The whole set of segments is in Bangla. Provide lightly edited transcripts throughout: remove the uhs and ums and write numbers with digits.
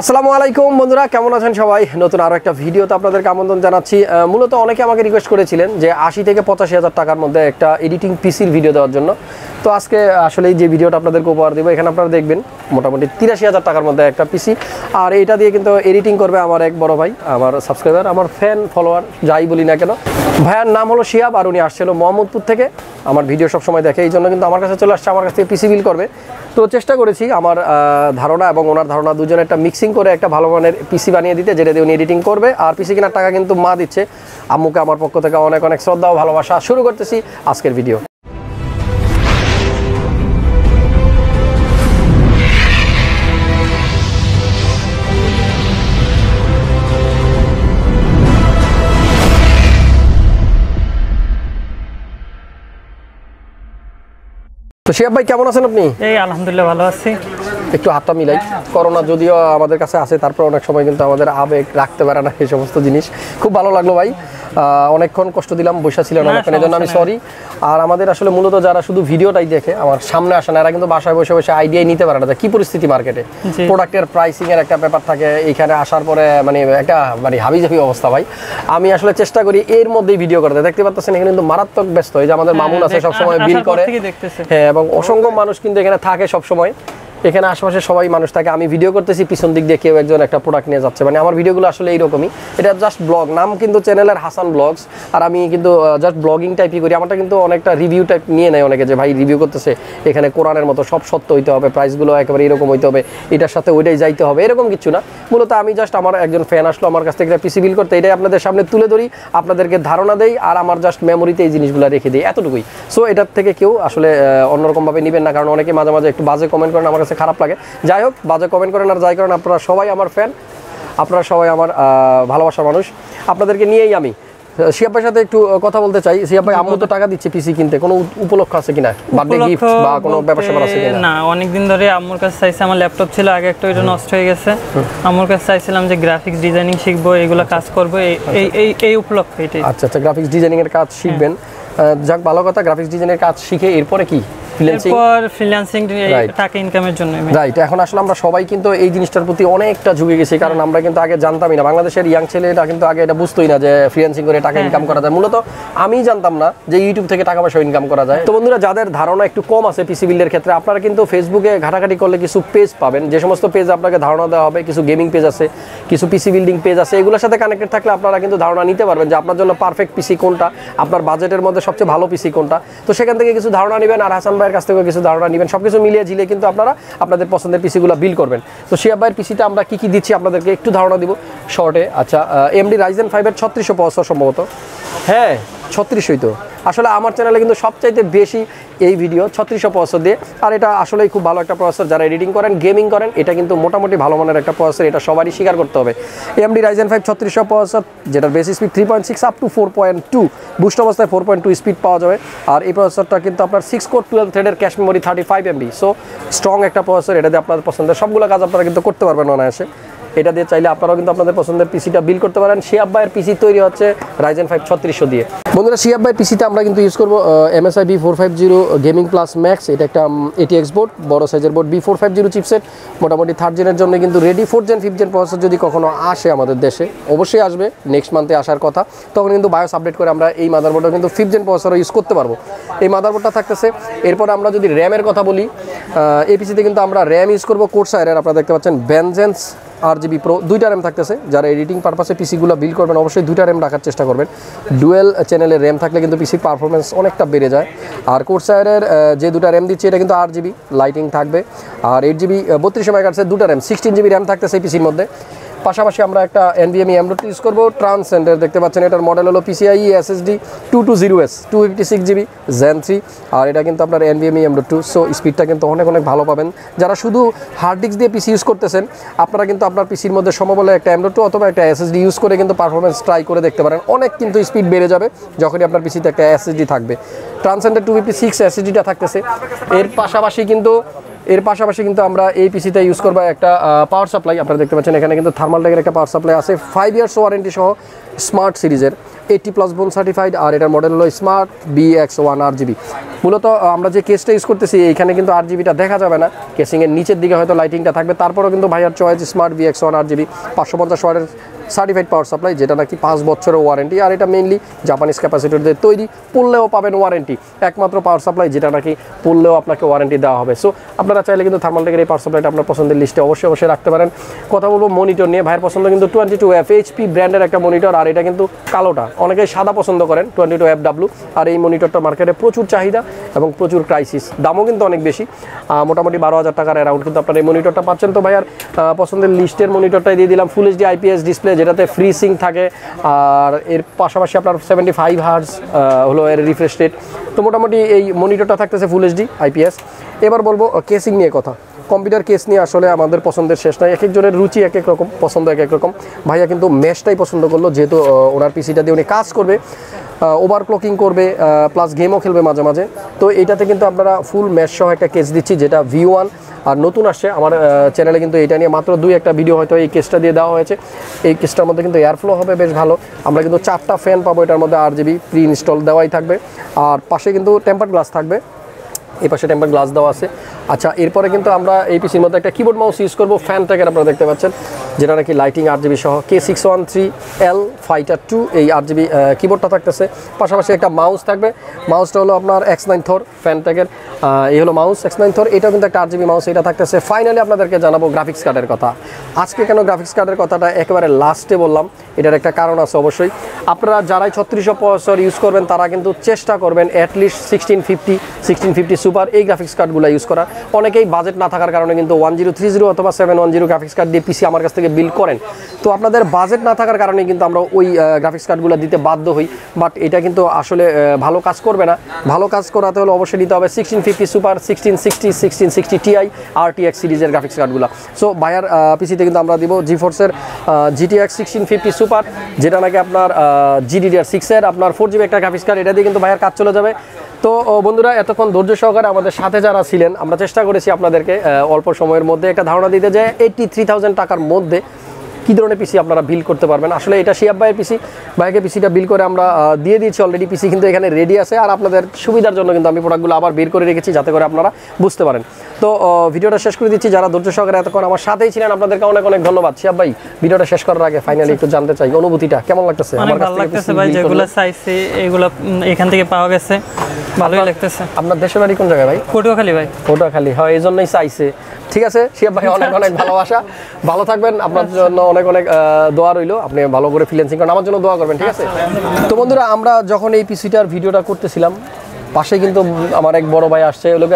আসসালামু আলাইকুম বন্ধুরা, কেমন আছেন সবাই? নতুন আরো একটা ভিডিওতে আপনাদেরকে আমন্ত্রণ জানাচ্ছি। মূলত অনেকে আমাকে রিকোয়েস্ট করেছিলেন যে 80 থেকে 85,000 টাকার মধ্যে একটা এডিটিং পিসির ভিডিও দেওয়ার জন্য। তো আজকে আসলে যে ভিডিওটা আপনাদেরকে উপহার দেবো, এখানে আপনারা দেখবেন মোটামুটি 83,000 টাকার মধ্যে একটা পিসি। আর এটা দিয়ে কিন্তু এডিটিং করবে আমার এক বড় ভাই, আমার সাবস্ক্রাইবার, আমার ফ্যান ফলোয়ার যাই বলি না কেন। ভাইয়ার নাম হলো শিহাব, আর উনি আসছিল মোহাম্মদপুর থেকে। আমার ভিডিও সবসময় দেখে, এই জন্য কিন্তু আমার কাছে চলে আসছে, আমার কাছ থেকে পিসি বিল করবে। তো চেষ্টা করেছি আমার ধারণা এবং ওনার ধারণা দুজনে একটা মিক্সিং করে একটা ভালো মানের পিসি বানিয়ে দিতে, যেটা দিয়ে উনি এডিটিং করবে। আর পিসি কেনার টাকা কিন্তু মা দিচ্ছে। আম্মুকে আমার পক্ষ থেকে অনেক অনেক শ্রদ্ধা ও ভালোবাসা। শুরু করতেছি আজকের ভিডিও। তো শিহাব ভাই, কেমন আছেন আপনি? এই আলহামদুলিল্লাহ ভালো আছি। একটু হাতটা মিলাই। করোনা যদিও আমাদের কাছে আছে, তারপর অনেক সময় কিন্তু আমাদের আবেগ রাখতে পারে না এই সমস্ত জিনিস। খুব ভালো লাগলো ভাই, অনেকক্ষণ কষ্ট দিলাম, বসে ছিলেন অনেকক্ষণ, এই জন্য আমি সরি। আর আমাদের আসলে মূলত যারা শুধু ভিডিওটাই দেখে, আমার সামনে আসে না, এরা কিন্তু বাসায় বসে বসে আইডিয়াই নিতে পারে না যে কি পরিস্থিতি মার্কেটে, প্রোডাক্টের প্রাইসিং এর একটা ব্যাপার থাকে। এইখানে আসার পরে একটা হাবিজাবি অবস্থা ভাই। আমি আসলে চেষ্টা করি এর মধ্যেই ভিডিও করতে। দেখতে পাচ্ছেন এখানে কিন্তু মারাত্মক ব্যস্ত। এই যে আমাদের মামুন আছে, সবসময় বিল করে। হ্যাঁ, এবং অসংখ্য মানুষ কিন্তু এখানে থাকে সবসময়। এখানে আশেপাশে সবাই মানুষ থাকে। আমি ভিডিও করতেছি, পিছন দিক দিয়ে কেউ একজন একটা প্রোডাক্ট নিয়ে যাচ্ছে। আমার ভিডিওগুলো আসলে এইরকমই। এটা জাস্ট ব্লগ, নাম কিন্তু চ্যানেলের হাসান ব্লগস। আর আমি কিন্তু জাস্ট ব্লগিং টাইপই করি। আমারটা কিন্তু অনেকটা রিভিউ টাইপ নিয়ে নেয় অনেকে, যে ভাই রিভিউ করতেছে, এখানে কোরআনের মতো সব সত্য হইতে হবে, প্রাইসগুলো একেবারে এরকম হইতে হবে, এটার সাথে ওইটাই যাইতে হবে, এরকম কিছু না। মূলত আমি জাস্ট আমার একজন ফ্যান আসলো আমার কাছ থেকে পিসি বিল করতে, এটাই আপনাদের সামনে তুলে ধরি, আপনাদেরকে ধারণা দেই, আর আমার জাস্ট মেমোরিতে এই জিনিসগুলো রেখে দিই, এতটুকুই। সো এটার থেকে কেউ আসলে অন্যরকমভাবে নেবেন না, কারণ অনেকে মাঝে মাঝে একটু বাজে কমেন্ট করেন, আমার কাছে খারাপ লাগে। যাই হোক, বাজে কমেন্ট করেন আর যাই করেন, আপনারা সবাই আমার ফ্যান, আপনারা সবাই আমার ভালোবাসার মানুষ। আপনাদেরকে নিয়েই আমি শিহাব ভাইয়ের সাথে একটু কথা বলতে চাই। শিহাব ভাই, আম্মু তো টাকা দিচ্ছে পিসি কিনতে, কোনো উপলক্ষ আছে কিনা? বার্থডে গিফট বা কোনো ব্যাপার স্যাপার আছে কিনা? না, অনেকদিন ধরে আম্মুর কাছে চাইছি। আমার ল্যাপটপ ছিল আগে একটা, ওইটা নষ্ট হয়ে গেছে। আম্মুর কাছে চাইছিলাম যে গ্রাফিক্স ডিজাইনিং শিখবো, এইগুলো কাজ করবো, এই উপলক্ষে। আচ্ছা, গ্রাফিক্স ডিজাইনিং এর কাজ শিখবেন। যাক, ভালো কথা। গ্রাফিক্স ডিজাইনের কাজ শিখে এরপরে কি ফ্রিল্যান্সিং টাকা ইনকামের জন্য, রাইট। এখন আসলে আমরা সবাই কিন্তু এই জিনিসটার প্রতি অনেকটা ঝুঁকে গেছি, কারণ আমরা কিন্তু আগে জানতামই না। বাংলাদেশের ইয়াং ছেলেরা কিন্তু আগে এটা বুঝতোই না যে ফ্রিল্যান্সিং করে টাকা ইনকাম করা যায়। মূলত আমি জানতাম না যে ইউটিউব থেকে টাকা পয়সা ইনকাম করা যায়। তো বন্ধুরা, যাদের ধারণা একটু কম আছে পিসি বিল্ডের ক্ষেত্রে, আপনারা কিন্তু ফেসবুকে ঘাটাঘাটি করলে কিছু পেজ পাবেন, যে সমস্ত পেজ আপনাকে ধারণা দেওয়া হবে। কিছু গেমিং পেজ আছে, কিছু পিসি বিল্ডিং পেজ আছে। এগুলোর সাথে কানেক্টেড থাকলে আপনারা কিন্তু ধারণা নিতে পারবেন যে আপনার জন্য পারফেক্ট পিসি কোনটা, আপনার বাজেটের মধ্যে সবচেয়ে ভালো পিসি কোনটা। তো সেখান থেকে কিছু ধারণা নেবেন, আর হাসান ভাইয়ের কাছ থেকে কিছু ধারণা নেবেন। সবকিছু মিলিয়ে ঝিলে কিন্তু আপনারা আপনাদের পছন্দের পিসিগুলো বিল করবেন। তো শিহাব ভাইয়ের পিসিতে আমরা কি কি দিচ্ছি আপনাদেরকে একটু ধারণা দিব শর্টে। আচ্ছা, AMD Ryzen5 এর 3600 প্রসেসর সম্ভবত। হ্যাঁ, 3600ই তো। আসলে আমার চ্যানেলে কিন্তু সবচাইতে বেশি এই ভিডিও 3600 প্রসেসর দিয়ে। আর এটা আসলেই খুব ভালো একটা প্রসেসর। যারা এডিটিং করেন, গেমিং করেন, এটা কিন্তু মোটামুটি ভালো মানের একটা প্রসেসর, এটা সবারই স্বীকার করতে হবে। AMD Ryzen5 3600 প্রসেসর, যেটার base speed 3.6 up to 4.2, boost অবস্থায় 4.2 স্পিড পাওয়া যাবে। আর এই প্রসেসরটা কিন্তু আপনার 6 কোর 12 থ্রেডের cache memory, 35 MB। So strong একটা প্রসেসর। এটা দিয়ে আপনাদের পছন্দের সবগুলো কাজ আপনারা কিন্তু করতে পারবেন অনায়াসে। এটা দিয়ে চাইলে আপনারাও কিন্তু আপনাদের পছন্দের পিসিটা বিল করতে পারেন। শিহাব ভাইয়ের পিসি তৈরি হচ্ছে Ryzen5 3600 দিয়ে। বন্ধুরা, শিহাব ভাইয়ের পিসিতে আমরা কিন্তু ইউজ করবো MSI B450 gaming plus max. এটা একটা ATX বোর্ড, বড় সাইজের বোর্ড। B450 চিপসেট, মোটামুটি 3rd জেনের জন্য কিন্তু ready. 4th gen 5th gen processor যদি কখনো আসে আমাদের দেশে, অবশ্যই আসবে, নেক্সট মান্থে আসার কথা, তখন কিন্তু বায়োস আপডেট করে আমরা এই মাদারবোর্ডটা কিন্তু 5th জেন প্রসেসরও ইউজ করতে পারবো। এই মাদারবোর্ডটা থাকতেছে। এরপর আমরা যদি র্যামের কথা বলি, এই পিসিতে কিন্তু আমরা র্যাম ইউজ করবো কোর্সায়ারের, আপনারা দেখতে পাচ্ছেন ভেনজেন্স RGB Pro, 2টা র্যাম থাকতেছে। যারা এডিটিং পারপাসে পিসিগুলো বিল করবেন, অবশ্যই 2টা র্যাম রাখার চেষ্টা করবেন। ডুয়েল চ্যানেলের র্যাম থাকলে কিন্তু পিসির পারফরমেন্স অনেকটা বেড়ে যায়। আর কোর্সায়ারের যে 2টা র্যাম দিচ্ছে, এটা কিন্তু 8GB লাইটিং থাকবে। আর 8GB 32 MHz 2টা র্যাম, 16GB র্যাম থাকতেছে এই পিসির মধ্যে। পাশাপাশি আমরা একটা NVMe M.2 ইউজ করবো ট্রান্সেন্ডের। দেখতে পাচ্ছেন এটার মডেল হলো PCIe SSD 220S, 256GB Zen 3। আর এটা কিন্তু আপনার NVMe M.2। সো স্পিডটা কিন্তু অনেক অনেক ভালো পাবেন। যারা শুধু হার্ড ডিস্ক দিয়ে পিসি ইউজ করতেছেন, আপনারা কিন্তু আপনার পিসির মধ্যে সমবলে একটা M.2 অথবা একটা SSD ইউজ করে কিন্তু পারফরমেন্স ট্রাই করে দেখতে পারেন। অনেক কিন্তু স্পিড বেড়ে যাবে যখনই আপনার পিসিতে একটা SSD থাকবে। ট্রান্সেন্ডের 256 SSDটা থাকতেছে। এর পাশাপাশি কিন্তু এর পাশাপাশি কিন্তু আমরা এই পিসিতে ইউজ করবো একটা পাওয়ার সাপ্লাই। আপনারা দেখতে পাচ্ছেন এখানে কিন্তু থার্মালটেকের একটা পাওয়ার সাপ্লাই আছে, 5 ইয়ার্স ওয়ারেন্টি সহ, স্মার্ট সিরিজের 80+ বোন সার্টিফাইড। আর এটার মডেল হলো স্মার্ট BX1 RGB। মূলত আমরা যে কেসটা ইউজ করতেছি এইখানে কিন্তু RGBটা দেখা যাবে না, কেসিংয়ের নিচের দিকে হয়তো লাইটিংটা থাকবে, তারপরেও কিন্তু ভাইয়ার চয়েস স্মার্ট BX1 RGB 550 ওয়াটের সার্টিফাইড পাওয়ার সাপ্লাই, যেটা নাকি 5 বছরের ওয়ারেন্টি। আর এটা মেইনলি জাপানিজ ক্যাপাসিটরদের তৈরি, পড়লেও পাবেন ওয়ারেন্টি, একমাত্র পাওয়ার সাপ্লাই যেটা নাকি পড়লেও আপনাকে ওয়ারেন্টি দেওয়া হবে। সো আপনারা চাইলে কিন্তু থার্মালটেকের এই পাওয়ার সাপ্লাইটা আপনার পছন্দের লিস্টে অবশ্যই রাখতে পারেন। কথা বলবো মনিটর নিয়ে। ভাইয়ের পছন্দ কিন্তু 22F HP ব্র্যান্ডের একটা মনিটর, আর এটা কিন্তু কালোটা, অনেকেই সাদা পছন্দ করেন 22FW। আর এই মনিটরটা মার্কেটে প্রচুর চাহিদা এবং প্রচুর ক্রাইসিস, দামও কিন্তু অনেক বেশি, মোটামুটি 12,000 টাকার অ্যারাউন্ড কিন্তু আপনার এই মনিটরটা পাচ্ছেন। তো ভাইয়ার পছন্দের লিস্টের মনিটরটাই দিয়ে দিলাম, ফুল HD IPS ডিসপ্লে যেটাতে ফ্রি সিঙ্ক থাকে, আর এর পাশাপাশি আপনার 75 হার্টজ হলো এর রিফ্রেশ রেট। তো মোটামুটি এই মনিটরটা থাকতেছে ফুল HD IPS। এবার বলবো কেসিং নিয়ে কথা। কম্পিউটার কেস নিয়ে আসলে আমাদের পছন্দের শেষ নাই, এক একজনের রুচি এক এক রকম, পছন্দ এক এক রকম। ভাইয়া কিন্তু মেশটাই পছন্দ করলো, যেহেতু ওনার পিসিটা দিয়ে উনি কাজ করবে, ওভারক্লকিং করবে, প্লাস গেমও খেলবে মাঝে মাঝে। তো এইটাতে কিন্তু আপনারা ফুল মেশ সহ একটা কেস দিচ্ছি, যেটা V1। আর নতুন আসছে আমার চ্যানেলে কিন্তু এটা নিয়ে মাত্র 2-1টা ভিডিও হয়তো এই কেসটা দিয়ে দেওয়া হয়েছে। এই কেসটার মধ্যে কিন্তু এয়ারফ্লো হবে বেশ ভালো। আমরা কিন্তু 4টা ফ্যান পাবো এটার মধ্যে, RGB প্রি ইনস্টল দেওয়াই থাকবে। আর পাশে কিন্তু টেম্পার গ্লাস থাকবে, এই পাশে টেম্পার গ্লাস দেওয়া আছে। আচ্ছা, এরপরে কিন্তু আমরা এই পিসির মধ্যে একটা কিবোর্ড মাউস ইউজ করবো, ফ্যান ট্যাগের আপনারা দেখতে পাচ্ছেন, যেটা নাকি লাইটিং RGB সহ K613L Fighter 2 এই RGB কিবোর্ডটা থাকতেছে। পাশাপাশি একটা মাউস থাকবে, মাউসটা হলো আপনার X9 Thor ফ্যান ট্যাগের, এই হলো মাউস X9 Thor, এটাও কিন্তু একটা RGB মাউস, এটা থাকতেছে। ফাইনালি আপনাদেরকে জানাবো গ্রাফিক্স কার্ডের কথা। আজকে কেন গ্রাফিক্স কার্ডের কথাটা একেবারে লাস্টে বললাম, এটার একটা কারণ আছে অবশ্যই। আপনারা যারাই 3600 প্রসেসর ইউজ করবেন তারা কিন্তু চেষ্টা করবেন অ্যাটলিস্ট 1650 সুপার এই গ্রাফিক্স কার্ডগুলো ইউজ করা। অনেকেই বাজেট না থাকার কারণে কিন্তু 1030 অথবা 710 গ্রাফিক্স কার্ড দিয়ে পিসি আমার কাছ থেকে বিল্ড করেন। তো আপনাদের বাজেট না থাকার কারণে কিন্তু আমরা ওই গ্রাফিক্স কার্ডগুলো দিতে বাধ্য হই, বাট এটা কিন্তু আসলে ভালো কাজ করবে না। ভালো কাজ করাতে হলে অবশ্যই দিতে হবে 1650 সুপার, 1660 Ti RTX সিরিজের গ্রাফিক্স কার্ডগুলো। সো ভাইয়ার পিসিতে কিন্তু আমরা দিব জিফোর্সের GTX 1650 সুপার, যেটা নাকি আপনার GDDR6 এর আপনার 4GB একটা গ্রাফিক্স কার্ড, এটা দিয়ে কিন্তু ভাইয়ার কাজ চলে যাবে। তো বন্ধুরা, এতক্ষণ ধৈর্য সহকারে আমাদের সাথে যারা ছিলেন, আমরা চেষ্টা করেছি আপনাদেরকে অল্প সময়ের মধ্যে একটা ধারণা দিতে, যে 83,000 টাকার মধ্যে কী ধরনের পিসি আপনারা বিল করতে পারবেন। আসলে এটা শিয়াব ভাইয়ের পিসি, ভাইকে পিসিটা বিল করে আমরা দিয়ে দিয়েছি অলরেডি, পিসি কিন্তু এখানে রেডি আছে। আর আপনাদের সুবিধার জন্য কিন্তু আমি প্রোডাক্টগুলো আবার বের করে রেখেছি, যাতে করে আপনারা বুঝতে পারেন। তো ভিডিওটা শেষ করে দিচ্ছি। যারা ধৈর্য সহকারে এতক্ষণ আমার সাথেই ছিলেন, আপনাদেরকে অনেক অনেক ধন্যবাদ। শিয়াব ভাই, ভিডিওটা শেষ করার আগে ফাইনালি একটু জানতে চাই অনুভূতিটা কেমন লাগতেছে? আমার ভালো লাগতেছে ভাই, যেগুলো চাইছি এগুলো এখান থেকে পাওয়া গেছে, ভালোই লাগতেছে। আপনার দেশের বাড়ি কোন জায়গায় ভাই? পটুয়াখালী ভাই। পটুয়াখালী, হয় এই জন্যই চাইছে। ঠিক আছে শিয়াব ভাই, অনেক অনেক ভালোবাসা, ভালো থাকবেন, আপনার জন্য অনেক অনেক দোয়া রইলো, আপনি ভালো করে ফ্রিল্যান্সিং করেন, আমার জন্য দোয়া করবেন, ঠিক আছে? তো বন্ধুরা, আমরা যখন এই পিসিটার ভিডিওটা করতেছিলাম, পাশে কিন্তু আমার এক বড় ভাই আসছে, ওই লোক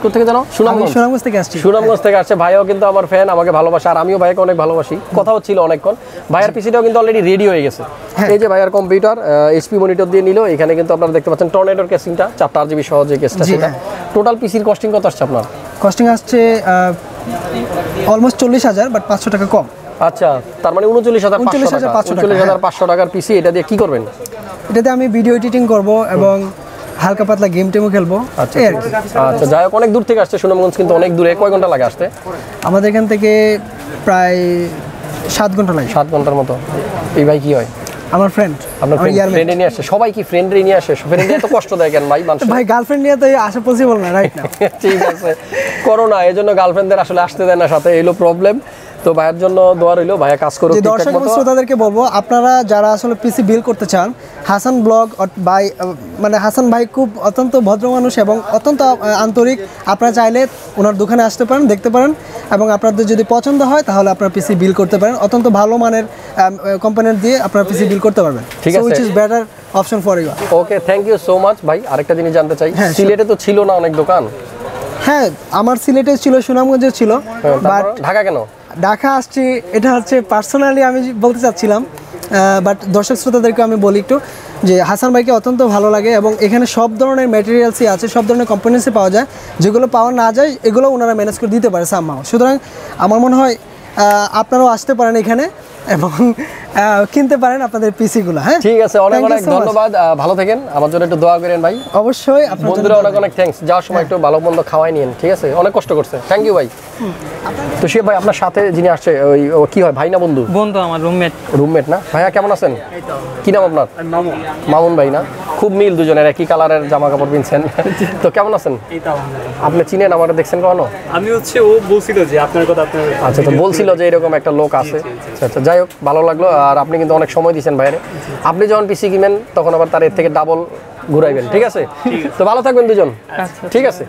কোথা থেকে জানো? সুনামগঞ্জ থেকে আসছে। সুনামগঞ্জ থেকে আসছে। ভাইও কিন্তু আমার ফ্যান, আমাকে ভালোবাসে, আর আমিও ভাইকে অনেক ভালোবাসি। কথা হচ্ছিল অনেকক্ষণ। ভাইয়ার পিসিটাও কিন্তু অলরেডি রেডি হয়ে গেছে। এই যে ভাইয়ার কম্পিউটার HP মনিটর দিয়ে নিল। এখানে কিন্তু আপনারা দেখতে পাচ্ছেন টর্নেডোর কেসিংটা, 4টা RGB সহ যে কেসটা, সেটা। টোটাল পিসির কস্টিং কত আসছে আপনার? কস্টিং আসছে অলমোস্ট 40,000, বাট 500 টাকা কম। আচ্ছা, তার মানে 39,500 টাকার পিসি। এটা দিয়ে কি করবেন? এটাতে আমি ভিডিও এডিটিং করব এবং হালকা পাতলা গেম টেমও খেলবো। আচ্ছা, যাই হোক, অনেক দূর থেকে আসছে সুনামগঞ্জ, কিন্তু অনেক দূরে। কয় ঘন্টা লাগে আসতে? আমাদের এখান থেকে প্রায় 7 ঘন্টা লাগে। 7 ঘন্টার মতো। এই ভাই কি হয়? আমার ফ্রেন্ড। আপনার ফ্রেন্ড নিয়ে আসে? সবাই কি ফ্রেন্ডরে নিয়ে আসে? ফ্রেন্ডে এত কষ্ট দেয় কেন ভাই? মানুষ ভাই গার্লফ্রেন্ড নিয়ে তো আসা পসিবল না, রাইট না? ঠিক আছে, করোনা, এজন্য গার্লফ্রেন্ডদের আসলে আসতে দেয় না সাথে, এলো প্রবলেম। তো ভাইয়ের জন্য দোয়া রইলো, ভাইয়া কাজ করুক। দর্শক এবং শ্রোতাদেরকে বলবো, আপনারা যারা আসলে পিসি বিল করতে চান, হাসান ব্লগ ভাই, মানে হাসান ভাই খুব অত্যন্ত ভদ্র মানুষ এবং অত্যন্ত আন্তরিক। আপনারা চাইলে ওনার দোকানে আসতে পারেন, দেখতে পারেন, এবং আপনাদের যদি পছন্দ হয় তাহলে আপনারা পিসি বিল করতে পারেন। অত্যন্ত ভালো মানের কোম্পানির দিয়ে আপনারা পিসি বিল করতে পারবেন। ঠিক আছে, which is better option for you. Okay, thank you so much ভাই। আরেকটা জিনিস জানতে চাই, সিলেটে তো ছিল না অনেক দোকান? হ্যাঁ, আমার সিলেটে ছিল, সুনামগঞ্জে ছিল, বাট ঢাকা কেন? ঢাকা আসছি, এটা হচ্ছে পার্সোনালি আমি বলতে চাচ্ছিলাম, বাট দর্শক শ্রোতাদেরকে আমি বলি একটু, যে হাসান ভাইকে অত্যন্ত ভালো লাগে এবং এখানে সব ধরনের ম্যাটেরিয়ালসই আছে, সব ধরনের কম্পোনেন্টসই পাওয়া যায়, যেগুলো পাওয়া না যায় এগুলো ওনারা ম্যানেজ করে দিতে পারে সামহাও। সুতরাং আমার মনে হয় আপনারাও আসতে পারেন এখানে এবং কিনতে পারেন আপনাদের পিসি গুলো। হ্যাঁ, ঠিক আছে, অনেক অনেক ধন্যবাদ, ভালো থাকেন, আমার জন্য একটু দোয়া করেন ভাই। অবশ্যই, আপনার বন্ধুরা অনেক অনেক থ্যাঙ্কস, যাওয়ার সময় একটু ভালো মন্দ খাওয়াই নিন, ঠিক আছে, অনেক কষ্ট করছে, থ্যাংক ইউ ভাই। তো সে ভাই আপনার সাথে যিনি আসছে ওই কি হয়, ভাই না বন্ধু? বন্ধু, আমার রুমমেট না? ভাইয়া কেমন আছেন? কি নাম আপনার? মামুন ভাই না? খুব মিল দুজনের, একই কালারের জামা কাপড় কিনছেন। তো কেমন আছেন? আপনি চিনেন আমার, দেখছেন কখনো? আমি হচ্ছে ও বলছিল যে আপনার কথা, আপনার আচ্ছা, তো বলছিল যে এরকম একটা লোক আছে। আচ্ছা, যাই হোক, ভালো লাগলো। আর আপনি কিন্তু অনেক সময় দিয়েছেন বাইরে, আপনি যখন পিসি কিনবেন তখন আবার তার এর থেকে ডাবল ঘুরাইবেন, ঠিক আছে? তো ভালো থাকবেন দুজন, ঠিক আছে,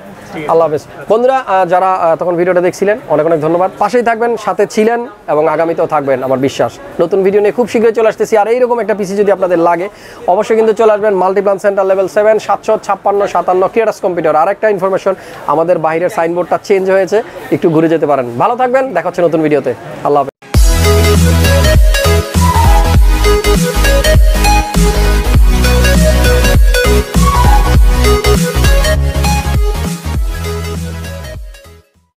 আল্লাহ হাফেজ। বন্ধুরা যারা তখন ভিডিওটা দেখছিলেন অনেক অনেক ধন্যবাদ, পাশেই থাকবেন, সাথে ছিলেন এবং আগামীতেও থাকবেন আমার বিশ্বাস। নতুন ভিডিও নিয়ে খুব শীঘ্রই চলে আসতেছি। আর এইরকম একটা পিসি যদি আপনাদের লাগে অবশ্যই কিন্তু চলে আসবেন মাল্টিপ্লান সেন্টার লেভেল 7, 75657 ক্রিয়েটাস কম্পিউটার। আর একটা ইনফরমেশন, আমাদের বাইরের সাইনবোর্ডটা চেঞ্জ হয়েছে, একটু ঘুরে যেতে পারেন। ভালো থাকবেন, দেখা হচ্ছে নতুন ভিডিওতে, আল্লাহ হাফেজ।